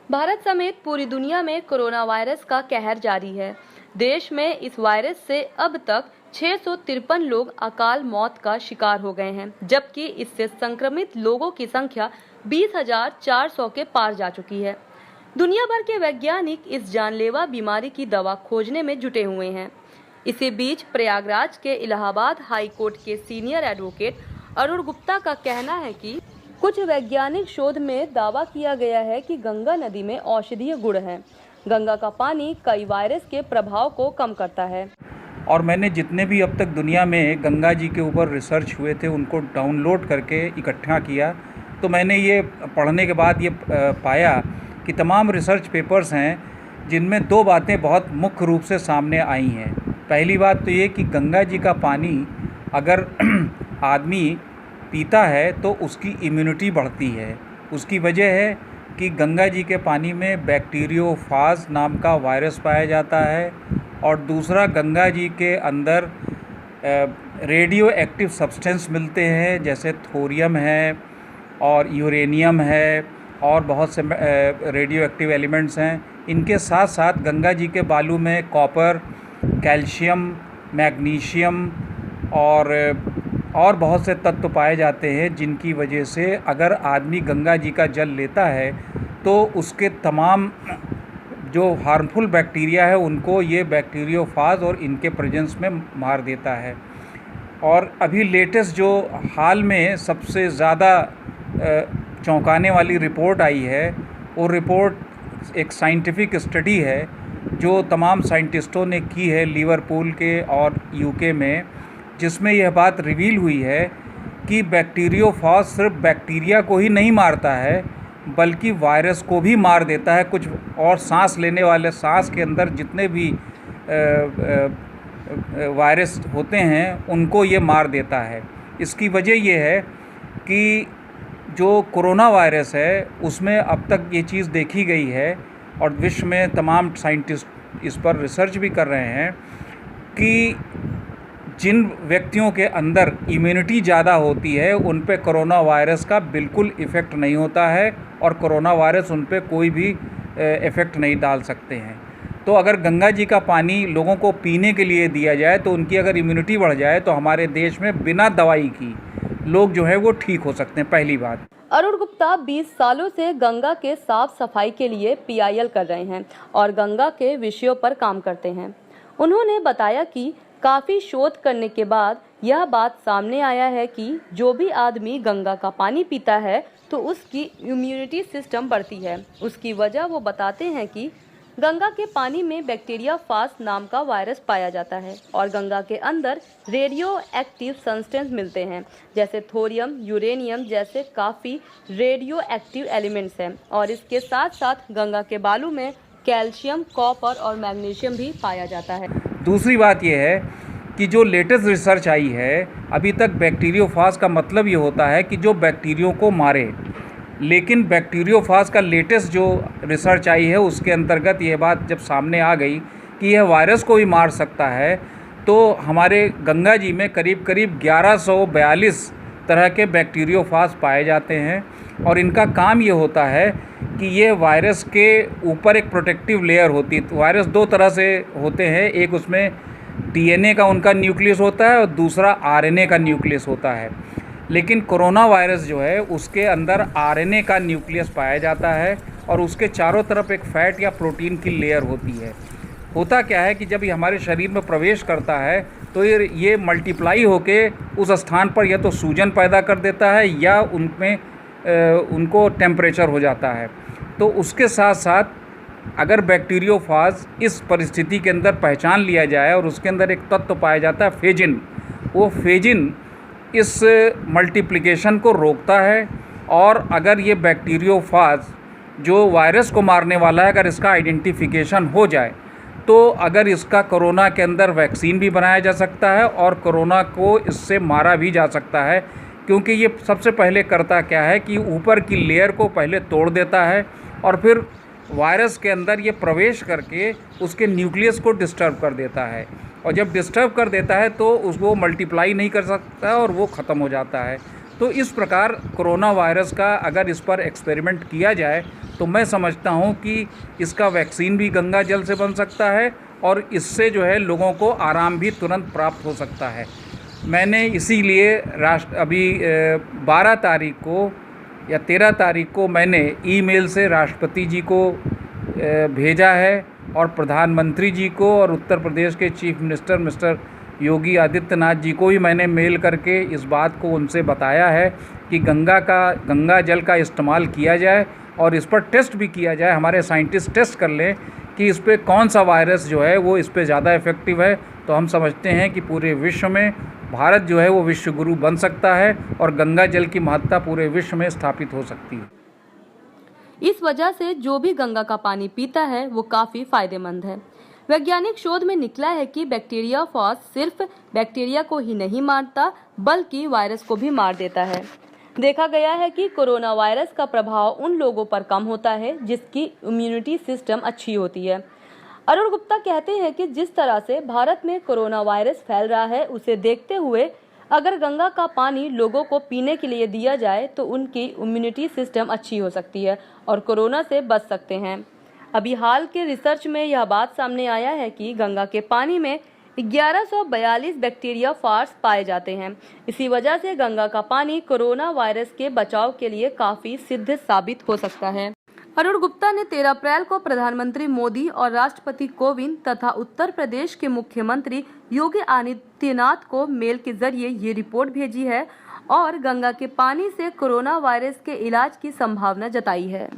भारत समेत पूरी दुनिया में कोरोना वायरस का कहर जारी है। देश में इस वायरस से अब तक 653 लोग अकाल मौत का शिकार हो गए हैं, जबकि इससे संक्रमित लोगों की संख्या 20,400 के पार जा चुकी है। दुनिया भर के वैज्ञानिक इस जानलेवा बीमारी की दवा खोजने में जुटे हुए हैं। इसी बीच प्रयागराज के इलाहाबाद हाई कोर्ट के सीनियर एडवोकेट अरुण गुप्ता का कहना है कि कुछ वैज्ञानिक शोध में दावा किया गया है कि गंगा नदी में औषधीय गुण है। गंगा का पानी कई वायरस के प्रभाव को कम करता है। और मैंने जितने भी अब तक दुनिया में गंगा जी के ऊपर रिसर्च हुए थे उनको डाउनलोड करके इकट्ठा किया, तो मैंने ये पढ़ने के बाद ये पाया कि तमाम रिसर्च पेपर्स हैं जिनमें दो बातें बहुत मुख्य रूप से सामने आई हैं। पहली बात तो ये कि गंगा जी का पानी अगर आदमी पीता है तो उसकी इम्यूनिटी बढ़ती है। उसकी वजह है कि गंगा जी के पानी में बैक्टीरियोफाज नाम का वायरस पाया जाता है, और दूसरा गंगा जी के अंदर रेडियो एक्टिव सब्सटेंस मिलते हैं, जैसे थोरियम है और यूरेनियम है और बहुत से रेडियो एक्टिव एलिमेंट्स हैं। इनके साथ साथ गंगा जी के बालू में कॉपर, कैल्शियम, मैग्नीशियम और बहुत से तत्व पाए जाते हैं, जिनकी वजह से अगर आदमी गंगा जी का जल लेता है तो उसके तमाम जो हार्मफुल बैक्टीरिया है उनको ये बैक्टीरियोफाज और इनके प्रेजेंस में मार देता है। और अभी लेटेस्ट जो हाल में सबसे ज़्यादा चौंकाने वाली रिपोर्ट आई है, वो रिपोर्ट एक साइंटिफिक स्टडी है जो तमाम साइंटिस्टों ने की है लिवरपूल के और यूके में, जिसमें यह बात रिवील हुई है कि बैक्टीरियोफाज सिर्फ बैक्टीरिया को ही नहीं मारता है बल्कि वायरस को भी मार देता है। कुछ और सांस लेने वाले सांस के अंदर जितने भी वायरस होते हैं उनको ये मार देता है। इसकी वजह ये है कि जो कोरोना वायरस है उसमें अब तक ये चीज़ देखी गई है और विश्व में तमाम साइंटिस्ट इस पर रिसर्च भी कर रहे हैं कि जिन व्यक्तियों के अंदर इम्यूनिटी ज़्यादा होती है उन पे कोरोना वायरस का बिल्कुल इफ़ेक्ट नहीं होता है और कोरोना वायरस उन पे कोई भी इफ़ेक्ट नहीं डाल सकते हैं। तो अगर गंगा जी का पानी लोगों को पीने के लिए दिया जाए तो उनकी अगर इम्यूनिटी बढ़ जाए तो हमारे देश में बिना दवाई की लोग जो है वो ठीक हो सकते हैं। पहली बात। अरुण गुप्ता 20 सालों से गंगा के साफ सफाई के लिए पीआईएल कर रहे हैं और गंगा के विषयों पर काम करते हैं। उन्होंने बताया कि काफी शोध करने के बाद यह बात सामने आया है कि जो भी आदमी गंगा का पानी पीता है तो उसकी इम्यूनिटी सिस्टम बढ़ती है। उसकी वजह वो बताते हैं कि गंगा के पानी में बैक्टीरिया फाज नाम का वायरस पाया जाता है और गंगा के अंदर रेडियो एक्टिव सब्सटेंस मिलते हैं, जैसे थोरियम, यूरेनियम जैसे काफ़ी रेडियो एक्टिव एलिमेंट्स हैं। और इसके साथ साथ गंगा के बालू में कैल्शियम, कॉपर और मैग्नीशियम भी पाया जाता है। दूसरी बात यह है कि जो लेटेस्ट रिसर्च आई है, अभी तक बैक्टीरियोफाज का मतलब ये होता है कि जो बैक्टीरियो को मारे, लेकिन बैक्टीरियोफाज का लेटेस्ट जो रिसर्च आई है उसके अंतर्गत यह बात जब सामने आ गई कि यह वायरस को भी मार सकता है, तो हमारे गंगा जी में करीब करीब 1142 तरह के बैक्टीरियोफाज पाए जाते हैं। और इनका काम ये होता है कि ये वायरस के ऊपर एक प्रोटेक्टिव लेयर होती है। तो वायरस दो तरह से होते हैं, एक उसमें डीएनए का उनका न्यूक्लियस होता है और दूसरा आरएनए का न्यूक्लियस होता है। लेकिन कोरोना वायरस जो है उसके अंदर आरएनए का न्यूक्लियस पाया जाता है और उसके चारों तरफ एक फैट या प्रोटीन की लेयर होती है। होता क्या है कि जब ये हमारे शरीर में प्रवेश करता है तो ये मल्टीप्लाई होके उस स्थान पर या तो सूजन पैदा कर देता है या उनमें उनको टेम्परेचर हो जाता है। तो उसके साथ साथ अगर बैक्टीरियोफाज इस परिस्थिति के अंदर पहचान लिया जाए और उसके अंदर एक तत्व पाया जाता है फेजिन, वो फेजिन इस मल्टीप्लिकेशन को रोकता है। और अगर ये बैक्टीरियोफाज जो वायरस को मारने वाला है, अगर इसका आइडेंटिफिकेशन हो जाए तो अगर इसका कोरोना के अंदर वैक्सीन भी बनाया जा सकता है और कोरोना को इससे मारा भी जा सकता है, क्योंकि ये सबसे पहले करता क्या है कि ऊपर की लेयर को पहले तोड़ देता है और फिर वायरस के अंदर ये प्रवेश करके उसके न्यूक्लियस को डिस्टर्ब कर देता है। और जब डिस्टर्ब कर देता है तो उसको मल्टीप्लाई नहीं कर सकता और वो ख़त्म हो जाता है। तो इस प्रकार कोरोना वायरस का अगर इस पर एक्सपेरिमेंट किया जाए तो मैं समझता हूँ कि इसका वैक्सीन भी गंगा जल से बन सकता है और इससे जो है लोगों को आराम भी तुरंत प्राप्त हो सकता है। मैंने इसीलिए अभी 12 तारीख को या 13 तारीख को मैंने ईमेल से राष्ट्रपति जी को भेजा है और प्रधानमंत्री जी को और उत्तर प्रदेश के chief minister mister Yogi Adityanath ji को भी मैंने मेल करके इस बात को उनसे बताया है कि गंगा जल का इस्तेमाल किया जाए और इस पर टेस्ट भी किया जाए, हमारे साइंटिस्ट टेस्ट कर लें कि इस पर कौन सा वायरस जो है वो इस पर ज़्यादा इफ़ेक्टिव है। तो हम समझते हैं कि पूरे विश्व में भारत जो है वो विश्व गुरु बन सकता है और गंगा जल की महत्ता पूरे विश्व में स्थापित हो सकती है। इस वजह से जो भी गंगा का पानी पीता है वो काफ़ी फायदेमंद है। वैज्ञानिक शोध में निकला है कि बैक्टीरियाफॉज सिर्फ बैक्टीरिया को ही नहीं मारता बल्कि वायरस को भी मार देता है। देखा गया है कि कोरोना वायरस का प्रभाव उन लोगों पर कम होता है जिसकी इम्यूनिटी सिस्टम अच्छी होती है। अरुण गुप्ता कहते हैं कि जिस तरह से भारत में कोरोना वायरस फैल रहा है उसे देखते हुए अगर गंगा का पानी लोगों को पीने के लिए दिया जाए तो उनकी इम्यूनिटी सिस्टम अच्छी हो सकती है और कोरोना से बच सकते हैं। अभी हाल के रिसर्च में यह बात सामने आया है कि गंगा के पानी में 1142 बैक्टीरिया फार्स पाए जाते हैं। इसी वजह से गंगा का पानी कोरोना वायरस के बचाव के लिए काफी सिद्ध साबित हो सकता है। अरुण गुप्ता ने 13 अप्रैल को प्रधानमंत्री मोदी और राष्ट्रपति कोविंद तथा उत्तर प्रदेश के मुख्यमंत्री योगी आदित्यनाथ को मेल के जरिए ये रिपोर्ट भेजी है और गंगा के पानी से कोरोना वायरस के इलाज की संभावना जताई है।